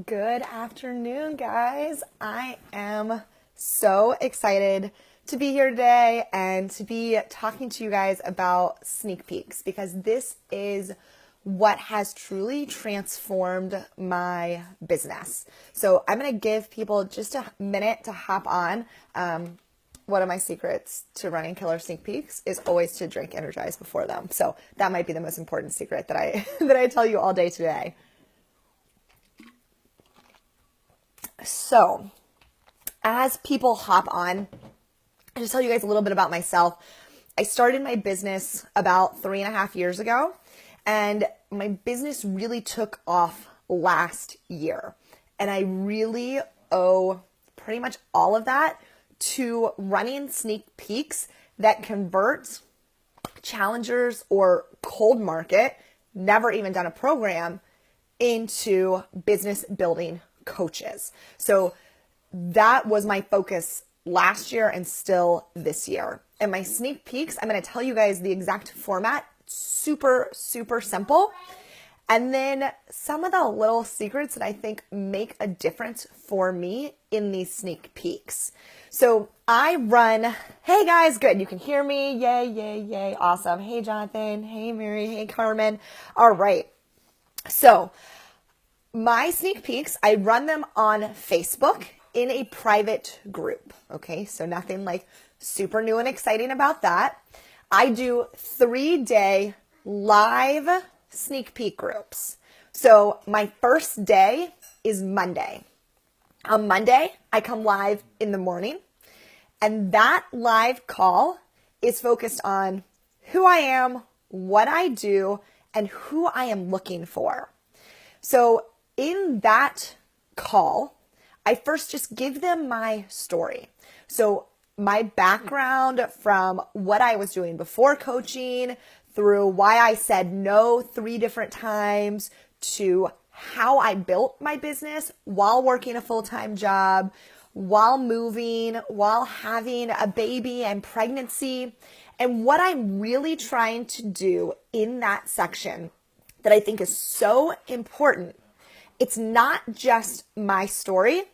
Good afternoon, guys. I am so excited to be here today and to be talking to you guys about sneak peeks because this is what has truly transformed my business. So I'm going to give people just a minute to hop on. One of my secrets to running killer sneak peeks is always to drink Energize before them. So that might be the most important secret that I tell you all day today. So as people hop on, I'll just tell you guys a little bit about myself. I started my business about 3.5 years ago, and my business really took off last year. And I really owe pretty much all of that to running sneak peeks that convert challengers or cold market, never even done a program, into business building coaches. So that was my focus last year and still this year. And my sneak peeks, I'm going to tell you guys the exact format, super, super simple. And then some of the little secrets that I think make a difference for me in these sneak peeks. So I run, hey guys, good. You can hear me. Yay, yay, yay. Awesome. Hey, Jonathan. Hey, Mary. Hey, Carmen. All right. So my sneak peeks, I run them on Facebook in a private group. Okay. So nothing like super new and exciting about that. I do 3-day live sneak peek groups. So my first day is Monday. On Monday, I come live in the morning, and that live call is focused on who I am, what I do, and who I am looking for. So in that call, I first just give them my story. So my background from what I was doing before coaching, through why I said no 3 different times, to how I built my business while working a full-time job, while moving, while having a baby and pregnancy, and what I'm really trying to do in that section that I think is so important. It's not just my story,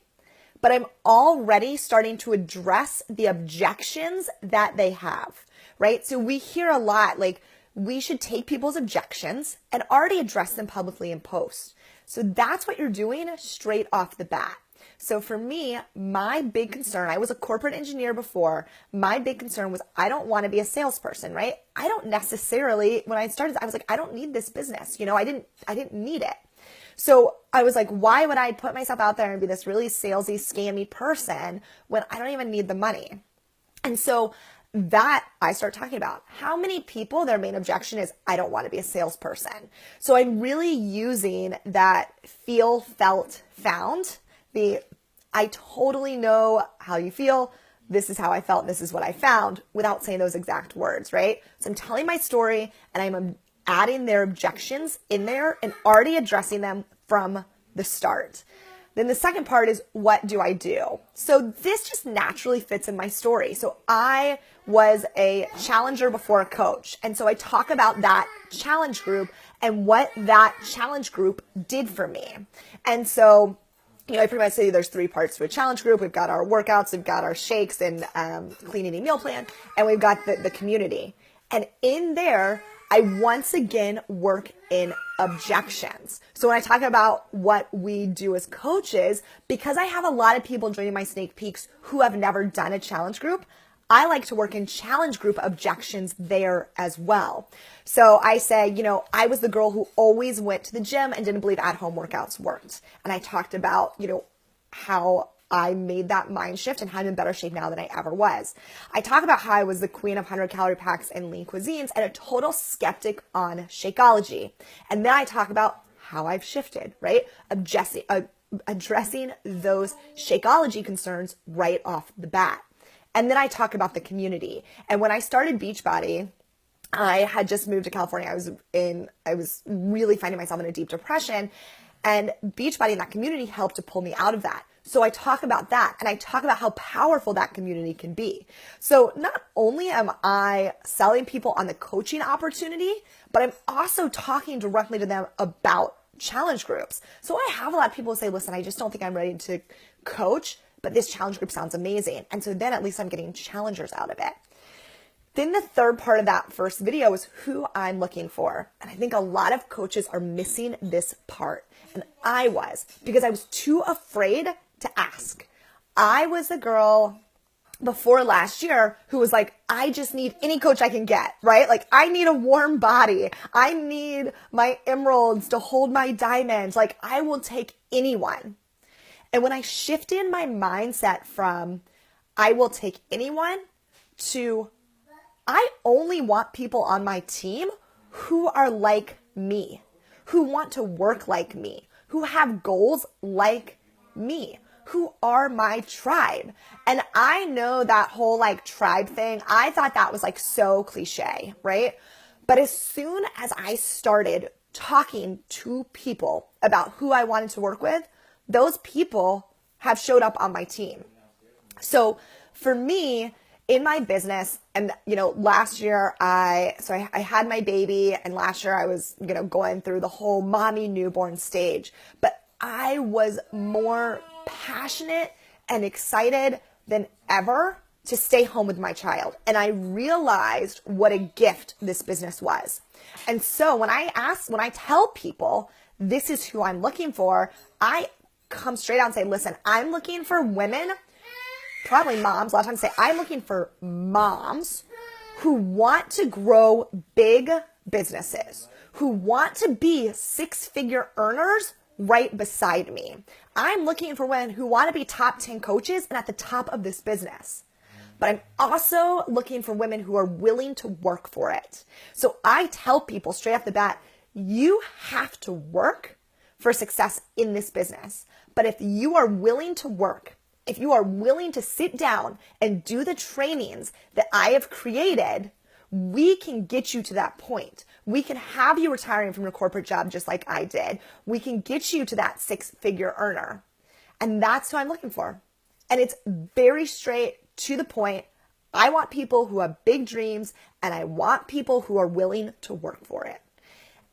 but I'm already starting to address the objections that they have, right? So we hear a lot like, we should take people's objections and already address them publicly in post. So that's what you're doing straight off the bat. So for me, my big concern, I was a corporate engineer before. My big concern was I don't want to be a salesperson, right? I don't necessarily, when I started, I was like, I don't need this business. I didn't need it. So I was like, why would I put myself out there and be this really salesy, scammy person when I don't even need the money? And so that I start talking about how many people, their main objection is, I don't want to be a salesperson. So I'm really using that feel, felt, found. I totally know how you feel. This is how I felt. This is what I found, without saying those exact words, right? So I'm telling my story and I'm adding their objections in there and already addressing them from the start. Then the second part is, what do I do? So this just naturally fits in my story. So I was a challenger before a coach. And so I talk about that challenge group and what that challenge group did for me. And so, I pretty much say there's 3 parts to a challenge group. We've got our workouts, we've got our shakes and clean eating meal plan, and we've got the community. And in there, I once again work in objections. So when I talk about what we do as coaches, because I have a lot of people joining my sneak peeks who have never done a challenge group, I like to work in challenge group objections there as well. So I say, I was the girl who always went to the gym and didn't believe at-home workouts worked. And I talked about, how I made that mind shift and how I'm in better shape now than I ever was. I talk about how I was the queen of 100-calorie packs and lean cuisines and a total skeptic on Shakeology. And then I talk about how I've shifted, right? Addressing those Shakeology concerns right off the bat. And then I talk about the community. And when I started Beachbody, I had just moved to California. I was really finding myself in a deep depression, and Beachbody and that community helped to pull me out of that. So I talk about that, and I talk about how powerful that community can be. So not only am I selling people on the coaching opportunity, but I'm also talking directly to them about challenge groups. So I have a lot of people say, listen, I just don't think I'm ready to coach, but this challenge group sounds amazing. And so then at least I'm getting challengers out of it. Then the third part of that first video is who I'm looking for. And I think a lot of coaches are missing this part. And I was, because I was too afraid to ask. I was a girl before last year who was like, I just need any coach I can get, right? Like, I need a warm body. I need my emeralds to hold my diamonds. Like, I will take anyone. And when I shifted my mindset from I will take anyone to I only want people on my team who are like me, who want to work like me, who have goals like me, who are my tribe. And I know that whole like tribe thing, I thought that was like so cliche, right? But as soon as I started talking to people about who I wanted to work with, those people have showed up on my team. So for me, in my business, and last year I had my baby, and last year I was going through the whole mommy newborn stage, but I was more passionate and excited than ever to stay home with my child. And I realized what a gift this business was. And so when I tell people this is who I'm looking for, I come straight out and say, listen, I'm looking for women, probably moms, a lot of times say, I'm looking for moms who want to grow big businesses, who want to be six-figure earners right beside me. I'm looking for women who want to be top 10 coaches and at the top of this business. But I'm also looking for women who are willing to work for it. So I tell people straight off the bat, you have to work for success in this business. But if you are willing to work, if you are willing to sit down and do the trainings that I have created, we can get you to that point. We can have you retiring from your corporate job just like I did. We can get you to that six-figure earner. And that's who I'm looking for. And it's very straight to the point. I want people who have big dreams, and I want people who are willing to work for it.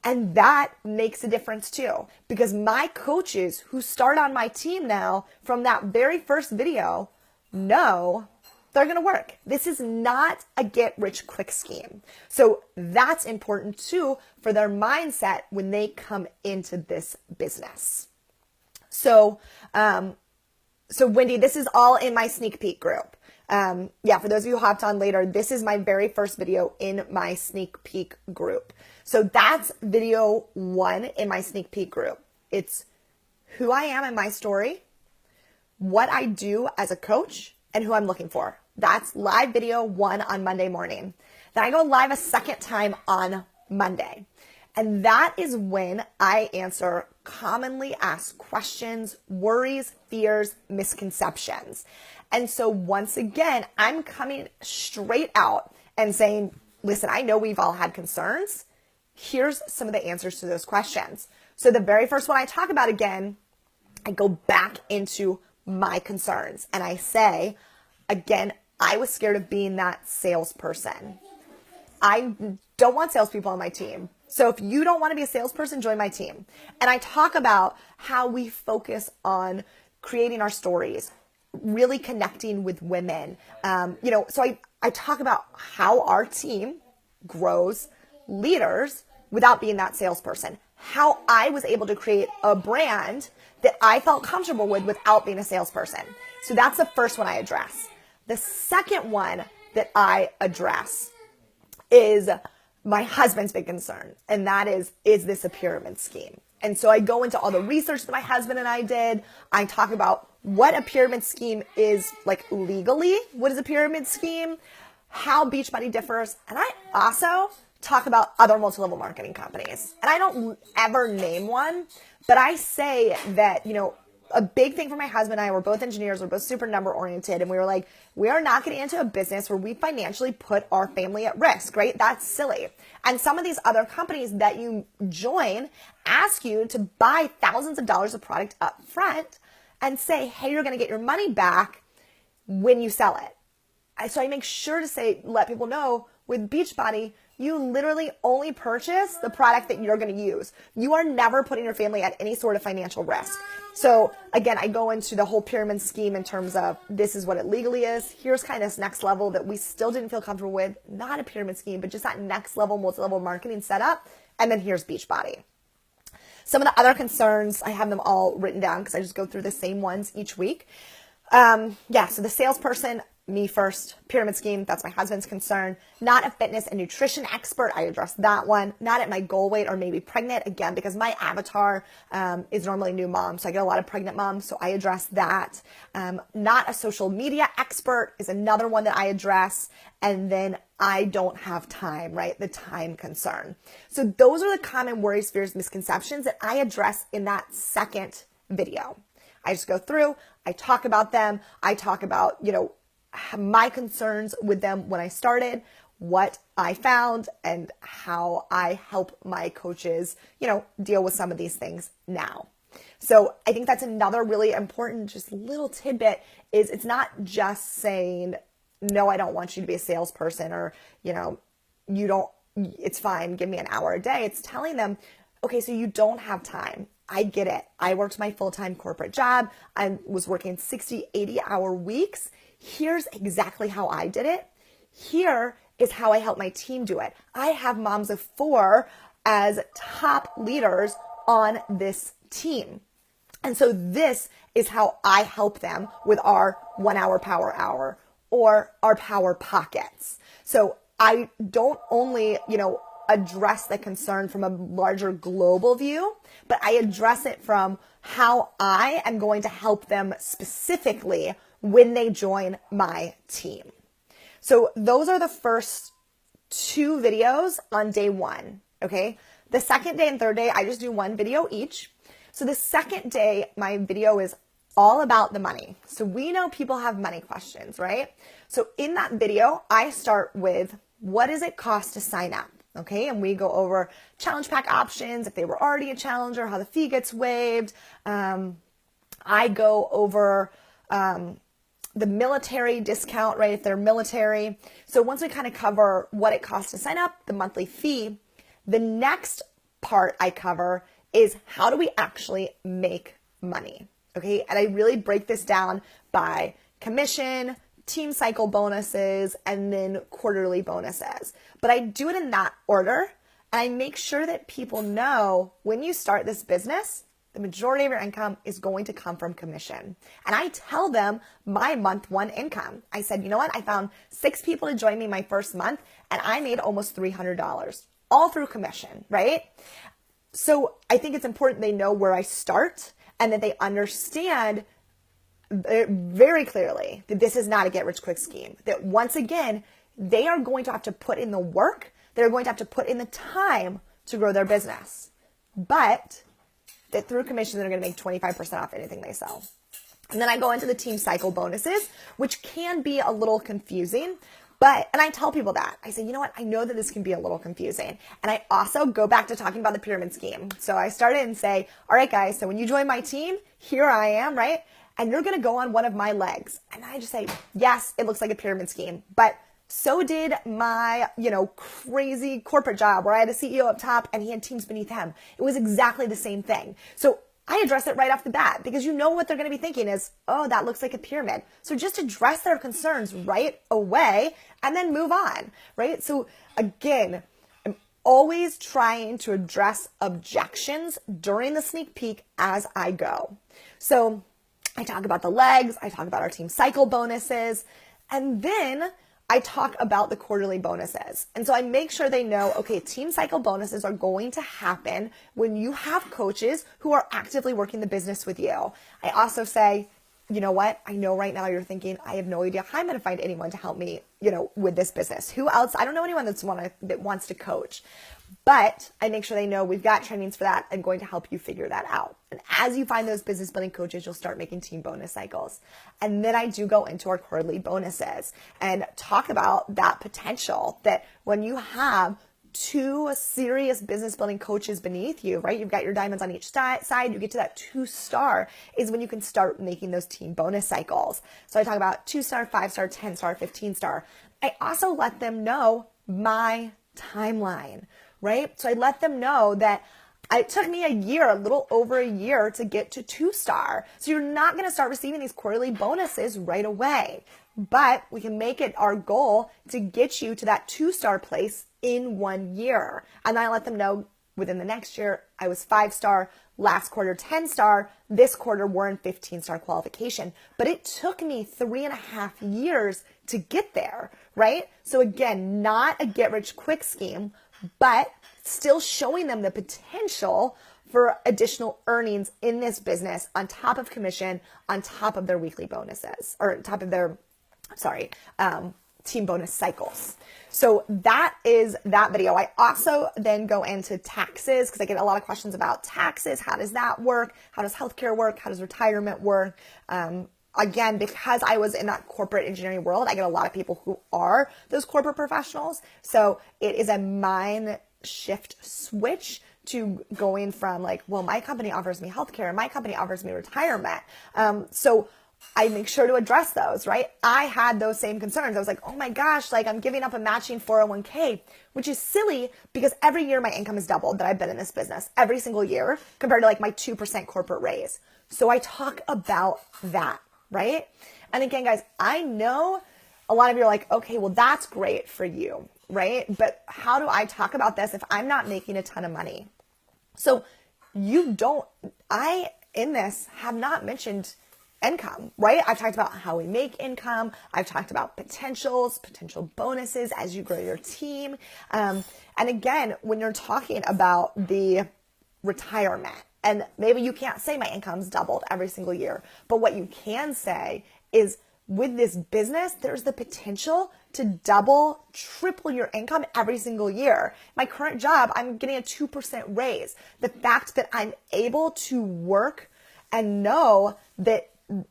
And that makes a difference too, because my coaches who start on my team now from that very first video know they're going to work. This is not a get rich quick scheme. So that's important too for their mindset when they come into this business. So Wendy, this is all in my sneak peek group. For those of you who hopped on later, this is my very first video in my sneak peek group. So that's video 1 in my sneak peek group. It's who I am and my story, what I do as a coach, and who I'm looking for. That's live video 1 on Monday morning. Then I go live a second time on Monday. And that is when I answer commonly asked questions, worries, fears, misconceptions. And so once again, I'm coming straight out and saying, listen, I know we've all had concerns. Here's some of the answers to those questions. So the very first one I talk about again, I go back into my concerns and I say, again, I was scared of being that salesperson. I don't want salespeople on my team. So if you don't want to be a salesperson, join my team. And I talk about how we focus on creating our stories, really connecting with women. So I talk about how our team grows leaders without being that salesperson. How I was able to create a brand that I felt comfortable with without being a salesperson. So that's the first one I address. The second one that I address is my husband's big concern, and that is this a pyramid scheme? And so I go into all the research that my husband and I did. I talk about what a pyramid scheme is like legally. What is a pyramid scheme? How Beachbody differs. And I also talk about other multi-level marketing companies. And I don't ever name one, but I say that, a big thing for my husband and I, we're both engineers, we're both super number oriented, and we were like, we are not getting into a business where we financially put our family at risk, right? That's silly. And some of these other companies that you join ask you to buy thousands of dollars of product up front and say, hey, you're going to get your money back when you sell it. So I make sure to let people know with Beachbody, You literally only purchase the product that you're going to use. You are never putting your family at any sort of financial risk. So again, I go into the whole pyramid scheme in terms of this is what it legally is. Here's kind of this next level that we still didn't feel comfortable with. Not a pyramid scheme, but just that next level, multi-level marketing setup. And then here's Beachbody. Some of the other concerns, I have them all written down because I just go through the same ones each week. So the salesperson, me first. Pyramid scheme, that's my husband's concern. Not a fitness and nutrition expert, I address that one. Not at my goal weight or maybe pregnant, again, because my avatar is normally new mom, so I get a lot of pregnant moms, so I address that. Not a social media expert is another one that I address. And then I don't have time, right? The time concern. So those are the common worries, fears, misconceptions that I address in that second video. I just go through, I talk about them. I talk about, my concerns with them when I started, what I found, and how I help my coaches, deal with some of these things now. So I think that's another really important, just little tidbit is it's not just saying, no, I don't want you to be a salesperson or, it's fine. Give me an hour a day. It's telling them, okay, so you don't have time. I get it. I worked my full-time corporate job. I was working 60, 80-hour weeks. Here's exactly how I did it. Here is how I help my team do it. I have moms of 4 as top leaders on this team. And so this is how I help them with our 1 hour power hour or our power pockets. So I don't only, address the concern from a larger global view, but I address it from how I am going to help them specifically when they join my team. So those are the first 2 videos on day 1, okay? The second day and third day, I just do 1 video each. So the second day, my video is all about the money. So we know people have money questions, right? So in that video, I start with what does it cost to sign up? Okay, and we go over challenge pack options, if they were already a challenger, how the fee gets waived. I go over the military discount, right, if they're military. So once we kind of cover what it costs to sign up, the monthly fee, the next part I cover is how do we actually make money, okay? And I really break this down by commission, team cycle bonuses, and then quarterly bonuses. But I do it in that order, and I make sure that people know when you start this business, the majority of your income is going to come from commission. And I tell them my month 1 income. I said, you know what? I found 6 people to join me my first month, and I made almost $300, all through commission, right? So I think it's important they know where I start and that they understand very clearly that this is not a get-rich-quick scheme. That once again, they are going to have to put in the work. They're going to have to put in the time to grow their business. But that through commission, they're going to make 25% off anything they sell. And then I go into the team cycle bonuses, which can be a little confusing. And I tell people that. I say, you know what? I know that this can be a little confusing. And I also go back to talking about the pyramid scheme. So I started and say, all right, guys, so when you join my team, here I am, right? And you're going to go on one of my legs. And I just say, yes, it looks like a pyramid scheme. But so did my, crazy corporate job where I had a CEO up top and he had teams beneath him. It was exactly the same thing. So I address it right off the bat because you know what they're going to be thinking is, oh, that looks like a pyramid. So just address their concerns right away and then move on, right? So again, I'm always trying to address objections during the sneak peek as I go. So I talk about the legs, I talk about our team cycle bonuses, and then I talk about the quarterly bonuses. And so I make sure they know, okay, team cycle bonuses are going to happen when you have coaches who are actively working the business with you. I also say, you know what? I know right now you're thinking, I have no idea how I'm going to find anyone to help me, with this business. Who else? I don't know anyone that wants to coach. But I make sure they know we've got trainings for that and going to help you figure that out. And as you find those business building coaches, you'll start making team bonus cycles. And then I do go into our quarterly bonuses and talk about that potential that when you have 2 serious business building coaches beneath you, right? You've got your diamonds on each side. You get to that 2-star is when you can start making those team bonus cycles. So I talk about 2-star, 5-star, 10-star, 15-star. I also let them know my timeline, right? So I let them know that it took me a little over a year to get to 2-star. So you're not going to start receiving these quarterly bonuses right away, but we can make it our goal to get you to that 2-star place in 1 year. And then I let them know within the next year, I was 5-star, last quarter 10-star, this quarter we're in 15-star qualification. But it took me 3.5 years to get there, right? So again, not a get-rich-quick scheme, but still showing them the potential for additional earnings in this business on top of commission, on top of their weekly bonuses, or on top of their, team bonus cycles. So that is that video. I also then go into taxes because I get a lot of questions about taxes. How does that work? How does healthcare work? How does retirement work? Again, because I was in that corporate engineering world, I get a lot of people who are those corporate professionals. So it is a mind shift switch to going from like, well, my company offers me healthcare, my company offers me retirement. So I make sure to address those, right? I had those same concerns. I was like, oh my gosh, like I'm giving up a matching 401k, which is silly because every year my income has doubled that I've been in this business every single year compared to like my 2% corporate raise. So I talk about that, right? And again, guys, I know a lot of you are like, okay, well, that's great for you, right? But how do I talk about this if I'm not making a ton of money? So in this have not mentioned income, right? I've talked about how we make income. I've talked about potential bonuses as you grow your team. And again, when you're talking about the retirement, and maybe you can't say my income's doubled every single year, but what you can say is with this business, there's the potential to double, triple your income every single year. My current job, I'm getting a 2% raise. The fact that I'm able to work and know that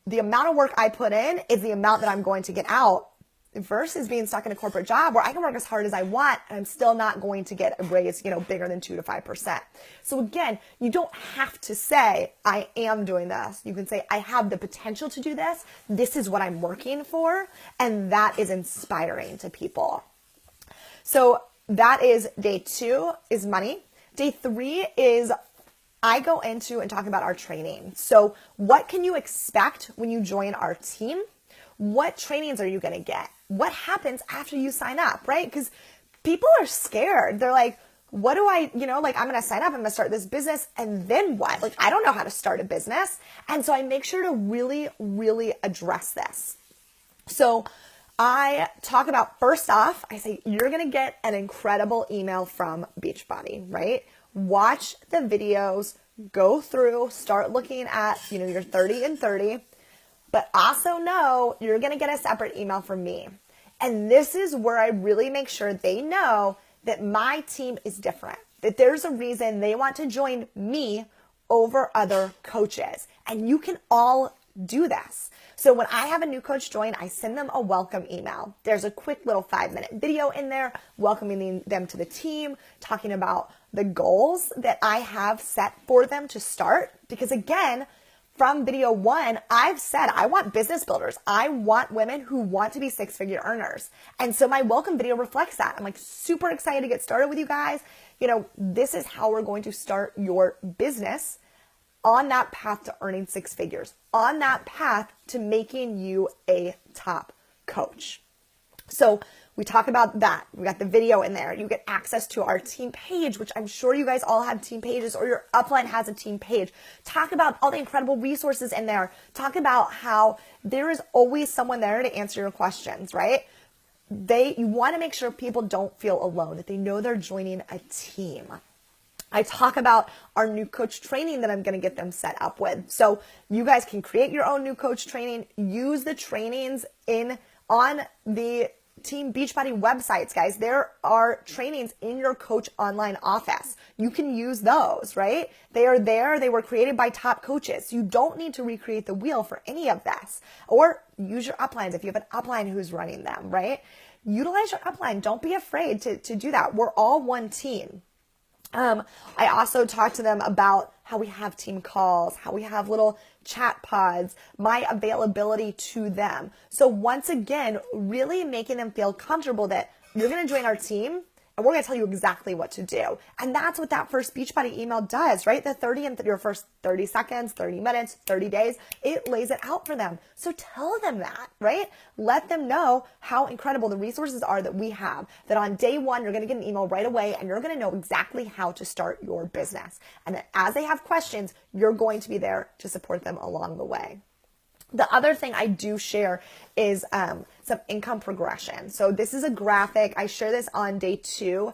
the amount of work I put in is the amount that I'm going to get out versus being stuck in a corporate job where I can work as hard as I want and I'm still not going to get a raise, bigger than 2 to 5%. So again, you don't have to say, I am doing this. You can say, I have the potential to do this. This is what I'm working for. And that is inspiring to people. So that is day 2 is money. Day 3 is I go into and talk about our training. So what can you expect when you join our team? What trainings are you going to get? What happens after you sign up, right? Because people are scared. They're like, what do I, I'm going to sign up, I'm going to start this business, and then what? Like, I don't know how to start a business. And so I make sure to really, really address this. So I talk about, first off, I say, you're going to get an incredible email from Beachbody, right? Watch the videos, go through, start looking at, your 30 and 30, but also know you're going to get a separate email from me. And this is where I really make sure they know that my team is different, that there's a reason they want to join me over other coaches. And you can all do this. So when I have a new coach join, I send them a welcome email. There's a quick little 5-minute video in there welcoming them to the team, talking about the goals that I have set for them to start. Because again, from video 1, I've said I want business builders. I want women who want to be 6-figure earners. And so my welcome video reflects that. I'm like super excited to get started with you guys. This is how we're going to start your business on that path to earning 6 figures, on that path to making you a top coach. So we talk about that. We got the video in there. You get access to our team page, which I'm sure you guys all have team pages, or your upline has a team page. Talk about all the incredible resources in there. Talk about how there is always someone there to answer your questions, right? You want to make sure people don't feel alone, that they know they're joining a team. I talk about our new coach training that I'm going to get them set up with. So you guys can create your own new coach training, use the trainings on the Team Beachbody websites, guys. There are trainings in your coach online office. You can use those, right? They are there. They were created by top coaches. You don't need to recreate the wheel for any of this, or use your uplines if you have an upline who's running them, right? Utilize your upline. Don't be afraid to do that. We're all one team. I also talk to them about how we have team calls, how we have little chat pods, my availability to them. So once again, really making them feel comfortable that you're going to join our team And we're going to tell you exactly what to do. And that's what that first Beachbody email does, right? The 30 and your first 30 seconds, 30 minutes, 30 days, it lays it out for them. So tell them that, right? Let them know how incredible the resources are that we have, that on day one, you're going to get an email right away and you're going to know exactly how to start your business. And that as they have questions, you're going to be there to support them along the way. The other thing I do share is some income progression. So this is a graphic. I share this on day 2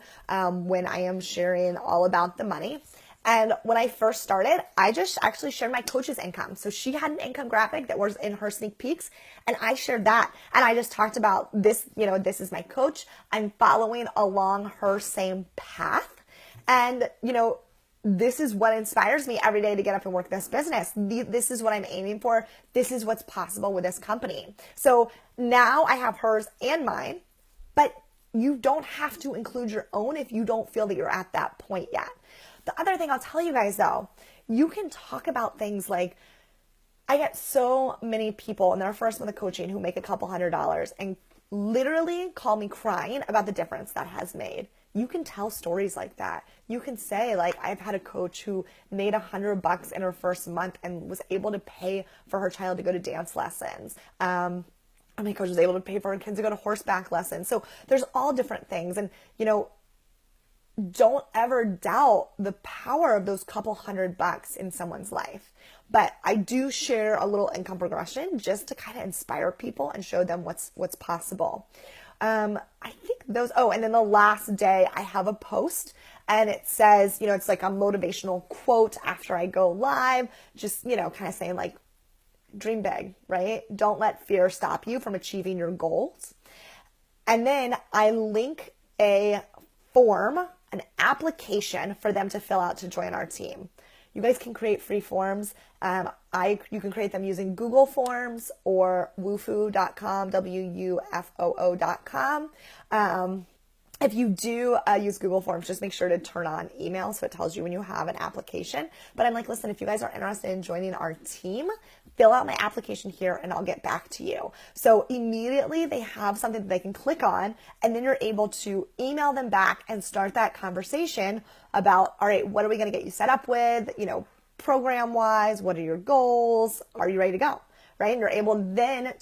when I am sharing all about the money. And when I first started, I just actually shared my coach's income. So she had an income graphic that was in her sneak peeks, and I shared that. And I just talked about this, this is my coach. I'm following along her same path. And, this is what inspires me every day to get up and work this business. This is what I'm aiming for. This is what's possible with this company. So now I have hers and mine, but you don't have to include your own if you don't feel that you're at that point yet. The other thing I'll tell you guys though, you can talk about things like, I get so many people in their first month of coaching who make a couple $100s and literally call me crying about the difference that has made. You can tell stories like that. You can say, like, I've had a coach who made $100 in her first month and was able to pay for her child to go to dance lessons. My coach was able to pay for her kids to go to horseback lessons. So there's all different things. And, don't ever doubt the power of those couple $100 in someone's life. But I do share a little income progression just to kind of inspire people and show them what's possible. I think those, and then the last day I have a post and it says, it's like a motivational quote after I go live, just, kind of saying like, dream big, right? Don't let fear stop you from achieving your goals. And then I link a form, an application for them to fill out to join our team. You guys can create free forms. You can create them using Google Forms or wufoo.com, WUFOO.com. If you do use Google Forms, just make sure to turn on email so it tells you when you have an application. But I'm like, listen, if you guys are interested in joining our team, fill out my application here and I'll get back to you. So immediately they have something that they can click on and then you're able to email them back and start that conversation about, all right, what are we going to get you set up with, program wise, what are your goals? Are you ready to go? Right? And you're able then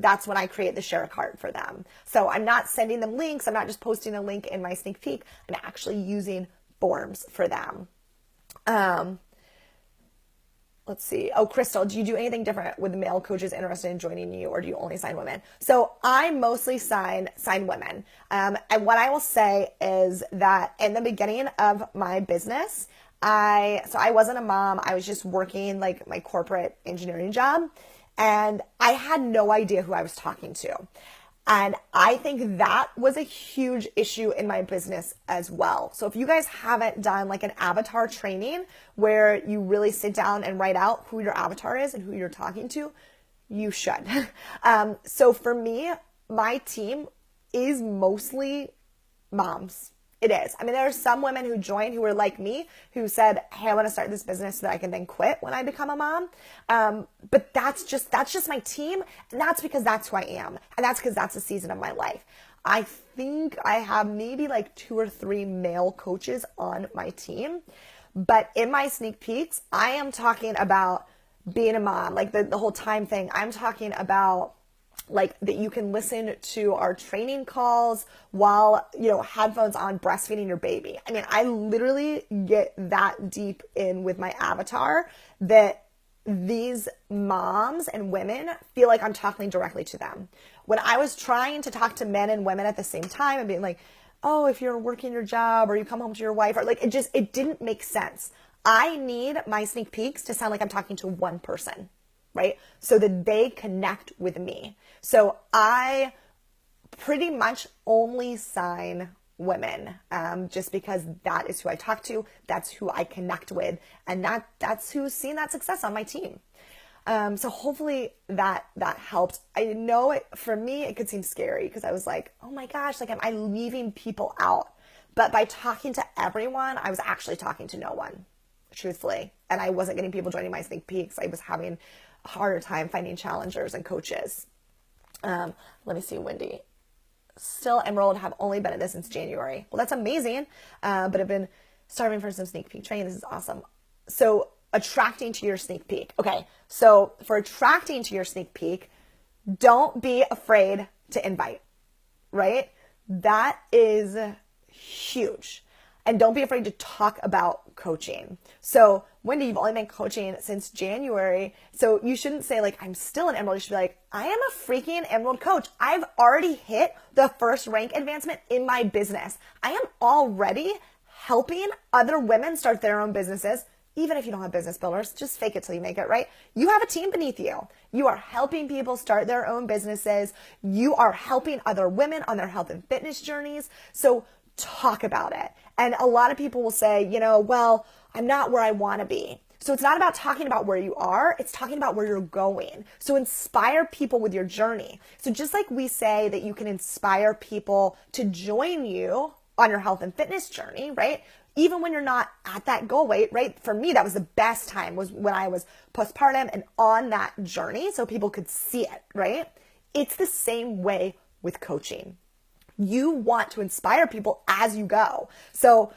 that's when I create the share card for them. So I'm not sending them links. I'm not just posting a link in my sneak peek. I'm actually using forms for them. Let's see. Oh, Crystal, do you do anything different with male coaches interested in joining you, or do you only sign women? So I mostly sign women. And what I will say is that in the beginning of my business, I wasn't a mom. I was just working like my corporate engineering job. And I had no idea who I was talking to. And I think that was a huge issue in my business as well. So if you guys haven't done like an avatar training where you really sit down and write out who your avatar is and who you're talking to, you should. So for me, my team is mostly moms. It is. I mean, there are some women who joined who were like me, who said, hey, I want to start this business so that I can then quit when I become a mom. But that's just my team. And that's because that's who I am. And that's because that's the season of my life. I think I have maybe like 2 or 3 male coaches on my team. But in my sneak peeks, I am talking about being a mom, like the whole time thing. I'm talking about like that you can listen to our training calls while, headphones on, breastfeeding your baby. I mean, I literally get that deep in with my avatar that these moms and women feel like I'm talking directly to them. When I was trying to talk to men and women at the same time and being like, oh, if you're working your job or you come home to your wife, or like, it didn't make sense. I need my sneak peeks to sound like I'm talking to one person, right? So that they connect with me. So I pretty much only sign women, just because that is who I talk to. That's who I connect with. And that's who's seen that success on my team. So hopefully that helped. I know for me, it could seem scary because I was like, oh my gosh, like, am I leaving people out? But by talking to everyone, I was actually talking to no one, truthfully. And I wasn't getting people joining my sneak peeks. I was having a harder time finding challengers and coaches. Let me see, Wendy still enrolled, have only been at this since January. Well, that's amazing. But I've been starving for some sneak peek training. This is awesome. So attracting to your sneak peek. Okay. So for attracting to your sneak peek, don't be afraid to invite, right? That is huge. And don't be afraid to talk about coaching. So Wendy, you've only been coaching since January. So you shouldn't say like, I'm still an emerald. You should be like, I am a freaking emerald coach. I've already hit the first rank advancement in my business. I am already helping other women start their own businesses. Even if you don't have business builders, just fake it till you make it, right? You have a team beneath you. You are helping people start their own businesses. You are helping other women on their health and fitness journeys. So talk about it. And a lot of people will say, well, I'm not where I want to be. So it's not about talking about where you are, it's talking about where you're going. So inspire people with your journey. So just like we say that you can inspire people to join you on your health and fitness journey, right? Even when you're not at that goal weight, right? For me, that was the best time, was when I was postpartum and on that journey so people could see it, right? It's the same way with coaching. You want to inspire people as you go. So,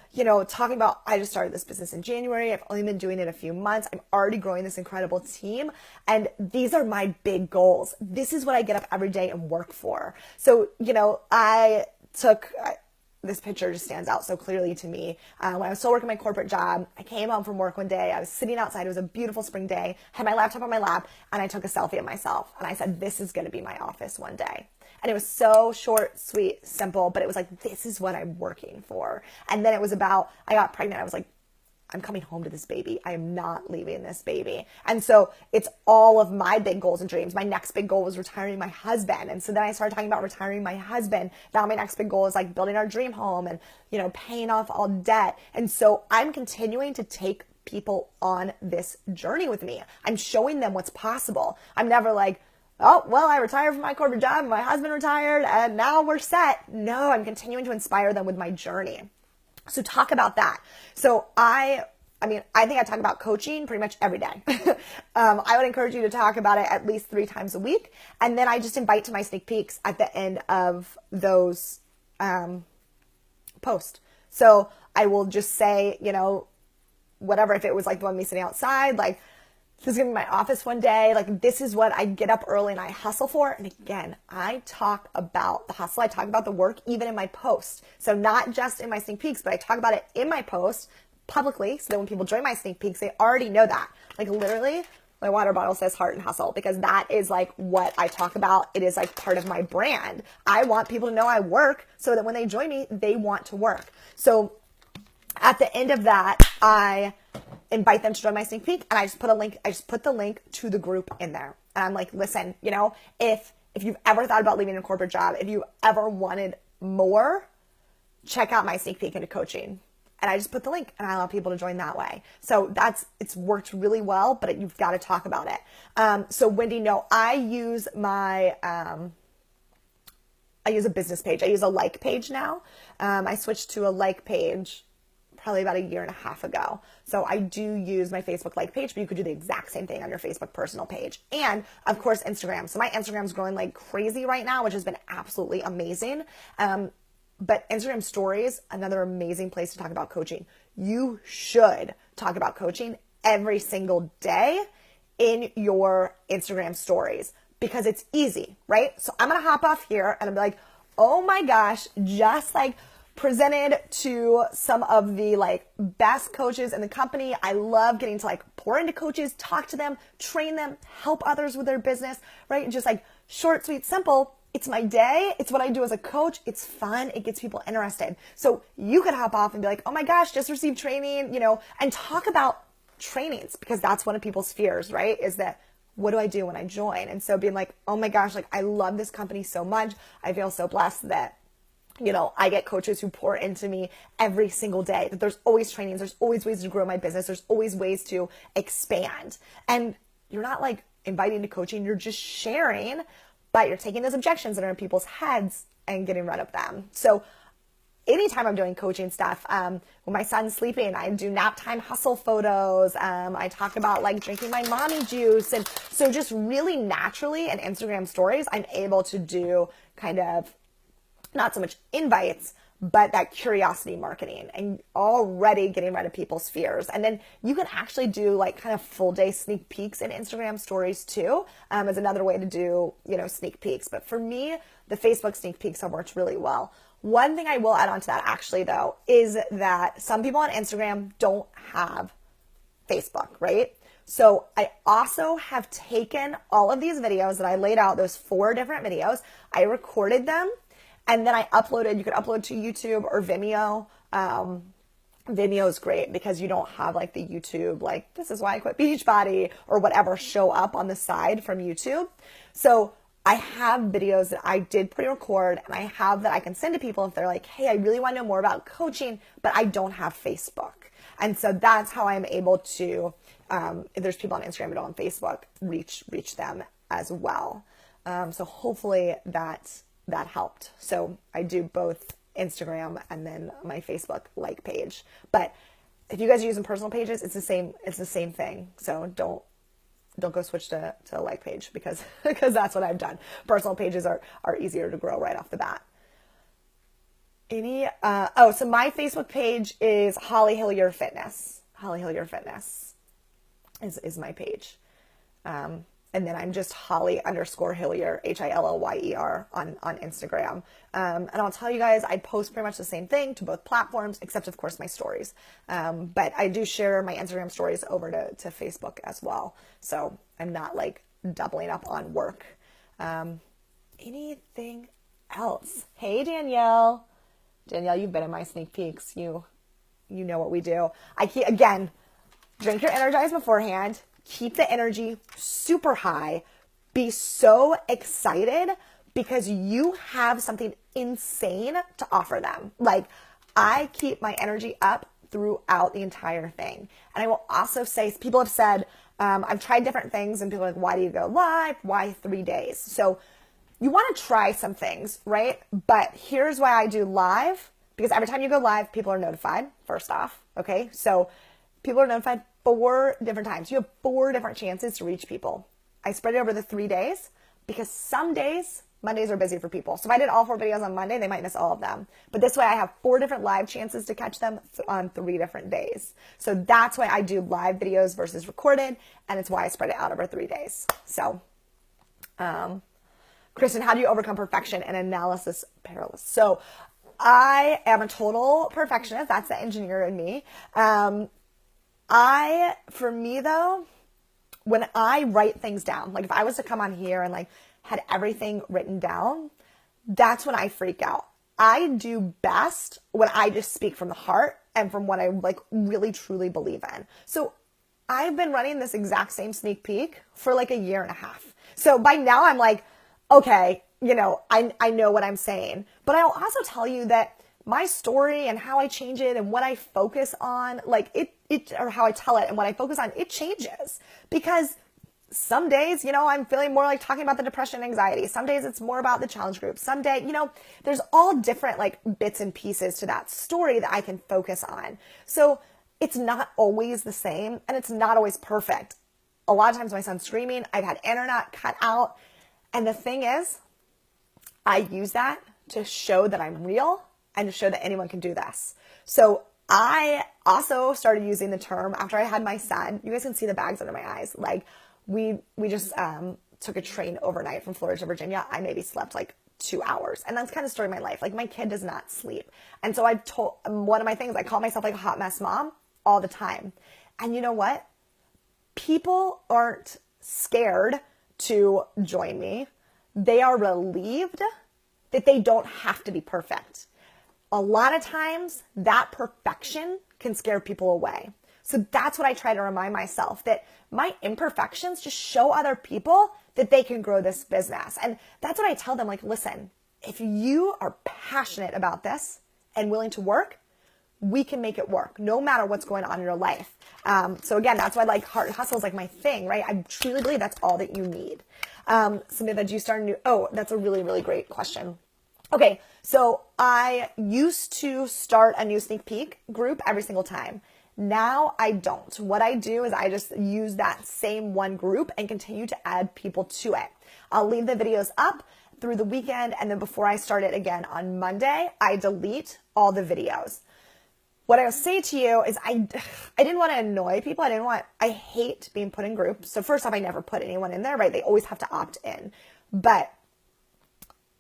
talking about, I just started this business in January. I've only been doing it a few months. I'm already growing this incredible team. And these are my big goals. This is what I get up every day and work for. So, this picture just stands out so clearly to me. When I was still working my corporate job, I came home from work one day. I was sitting outside. It was a beautiful spring day. Had my laptop on my lap, and I took a selfie of myself. And I said, this is going to be my office one day. And it was so short, sweet, simple, but it was like, this is what I'm working for. And then it was about, I got pregnant. I was like, I'm coming home to this baby. I am not leaving this baby. And so it's all of my big goals and dreams. My next big goal was retiring my husband. And so then I started talking about retiring my husband. Now my next big goal is like building our dream home and, paying off all debt. And so I'm continuing to take people on this journey with me. I'm showing them what's possible. I'm never like, oh, well, I retired from my corporate job and my husband retired and now we're set. No, I'm continuing to inspire them with my journey. So talk about that. So I think I talk about coaching pretty much every day. I would encourage you to talk about it at least 3 times a week. And then I just invite to my sneak peeks at the end of those posts. So I will just say, whatever, if it was like the one me sitting outside, like, this is going to be my office one day. Like, this is what I get up early and I hustle for. And again, I talk about the hustle. I talk about the work even in my post. So not just in my sneak peeks, but I talk about it in my post publicly. So that when people join my sneak peeks, they already know that. Like, literally, my water bottle says heart and hustle because that is like what I talk about. It is like part of my brand. I want people to know I work so that when they join me, they want to work. So at the end of that, I invite them to join my sneak peek, and I just put the link to the group in there. And I'm like, listen, if you've ever thought about leaving a corporate job, if you ever wanted more, check out my sneak peek into coaching. And I just put the link and I allow people to join that way. So it's worked really well, but you've got to talk about it. So Wendy, no, I use a business page. I use a like page now. I switched to a like page probably about 1.5 years ago. So I do use my Facebook like page, but you could do the exact same thing on your Facebook personal page. And of course, Instagram. So my Instagram's growing like crazy right now, which has been absolutely amazing. But Instagram stories, another amazing place to talk about coaching. You should talk about coaching every single day in your Instagram stories because it's easy, right? So I'm going to hop off here and I'm like, oh my gosh, just like presented to some of the like best coaches in the company. I love getting to like pour into coaches, talk to them, train them, help others with their business, right? Just like short, sweet, simple. It's my day. It's what I do as a coach. It's fun. It gets people interested. So you could hop off and be like, oh my gosh, just received training, and talk about trainings because that's one of people's fears, right? Is that, what do I do when I join? And so being like, oh my gosh, like I love this company so much. I feel so blessed that I get coaches who pour into me every single day, that there's always trainings, there's always ways to grow my business, there's always ways to expand. And you're not like inviting to coaching, you're just sharing, but you're taking those objections that are in people's heads and getting rid of them. So anytime I'm doing coaching stuff, when my son's sleeping, I do nap time hustle photos. I talk about like drinking my mommy juice. And so just really naturally in Instagram stories, I'm able to do kind of not so much invites, but that curiosity marketing and already getting rid of people's fears. And then you can actually do like kind of full day sneak peeks in Instagram stories too, as another way to do, sneak peeks. But for me, the Facebook sneak peeks have worked really well. One thing I will add on to that actually though, is that some people on Instagram don't have Facebook, right? So I also have taken all of these videos that I laid out, those 4 different videos, I recorded them, and then I uploaded. You could upload to YouTube or Vimeo. Vimeo is great because you don't have like the YouTube, like this is why I quit Beachbody or whatever show up on the side from YouTube. So I have videos that I did pre-record and I have that I can send to people if they're like, hey, I really want to know more about coaching, but I don't have Facebook. And so that's how I'm able to, if there's people on Instagram who don't have Facebook, reach them as well. So hopefully that helped. So I do both Instagram and then my Facebook like page. But if you guys are using personal pages, it's the same thing. So don't go switch to a like page because that's what I've done. Personal pages are easier to grow right off the bat. So my Facebook page is Holly Hillyer Fitness. Holly Hillyer Fitness is my page. And then I'm just Holly_Hillyer, Hillyer on Instagram. And I'll tell you guys, I post pretty much the same thing to both platforms, except of course my stories. But I do share my Instagram stories over to Facebook as well. So I'm not like doubling up on work. Anything else? Hey, Danielle, you've been in my sneak peeks. You know what we do. Again, drink your Energize beforehand. Keep the energy super high. Be so excited because you have something insane to offer them. Like, I keep my energy up throughout the entire thing. And I will also say, people have said, I've tried different things and people are like, why do you go live? Why 3 days? So you want to try some things, right? But here's why I do live, because every time you go live, people are notified, first off. Okay. So people are notified 4 different times. You have 4 different chances to reach people. I spread it over the 3 days because some days, Mondays are busy for people. So if I did all 4 videos on Monday, they might miss all of them. But this way I have 4 different live chances to catch them on 3 different days. So that's why I do live videos versus recorded. And it's why I spread it out over 3 days. So, Kristen, how do you overcome perfection and analysis paralysis? So I am a total perfectionist. That's the engineer in me. For me though, when I write things down, like if I was to come on here and like had everything written down, that's when I freak out. I do best when I just speak from the heart and from what I like really truly believe in. So I've been running this exact same sneak peek for like a year and a half. So by now I'm like, okay, I know what I'm saying, but I'll also tell you that my story and how I change it and what I focus on, like it or how I tell it and what I focus on, it changes because some days, I'm feeling more like talking about the depression and anxiety. Some days it's more about the challenge group. Some day, there's all different like bits and pieces to that story that I can focus on. So it's not always the same and it's not always perfect. A lot of times my son's screaming, I've had internet cut out. And the thing is, I use that to show that I'm real and to show that anyone can do this. So I also started using the term after I had my son. You guys can see the bags under my eyes. Like we just took a train overnight from Florida to Virginia. I maybe slept like 2 hours. And that's kind of the story of my life. Like my kid does not sleep. And so I've told one of my things, I call myself like a hot mess mom all the time. And you know what? People aren't scared to join me. They are relieved that they don't have to be perfect. A lot of times that perfection can scare people away. So that's what I try to remind myself, that my imperfections just show other people that they can grow this business. And that's what I tell them, like, listen, if you are passionate about this and willing to work, we can make it work no matter what's going on in your life. So again, that's why like heart hustle is like my thing, right? I truly believe that's all that you need. Samantha, do you start a new, that's a really, really great question. Okay. So I used to start a new sneak peek group every single time. Now I don't. What I do is I just use that same one group and continue to add people to it. I'll leave the videos up. through the weekend, and then before I start it again on Monday, I delete all the videos. What I'll say to you is I didn't want to annoy people. I hate being put in groups. So first off, I never put anyone in there, right? They always have to opt in. But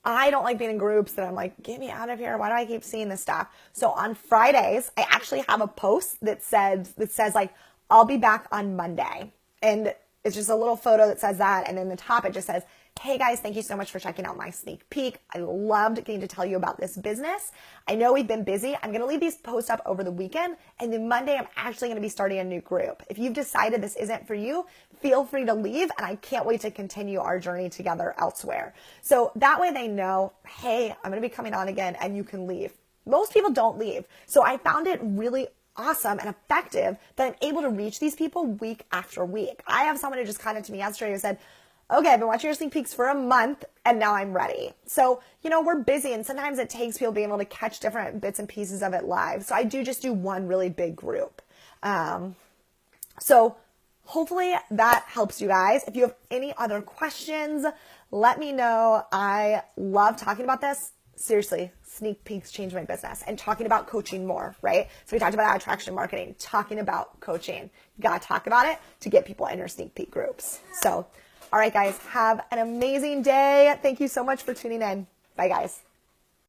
I don't like being in groups that I'm like, get me out of here. Why do I keep seeing this stuff? So on Fridays, I actually have a post that says like, I'll be back on Monday. And it's just a little photo that says that. And then the top, it just says, hey guys, thank you so much for checking out my sneak peek. I loved getting to tell you about this business. I know we've been busy. I'm going to leave these posts up over the weekend. And then Monday, I'm actually going to be starting a new group. If you've decided this isn't for you, feel free to leave. And I can't wait to continue our journey together elsewhere. So that way they know, hey, I'm going to be coming on again and you can leave. Most people don't leave. So I found it really awesome and effective that I'm able to reach these people week after week. I have someone who just commented to me yesterday who said, okay, I've been watching your sneak peeks for a month and now I'm ready. So, we're busy and sometimes it takes people being able to catch different bits and pieces of it live. So I just do one really big group. So hopefully that helps you guys. If you have any other questions, let me know. I love talking about this. Seriously, sneak peeks changed my business and talking about coaching more, right? So we talked about attraction marketing, talking about coaching. You got to talk about it to get people in your sneak peek groups. So, all right, guys, have an amazing day. Thank you so much for tuning in. Bye, guys.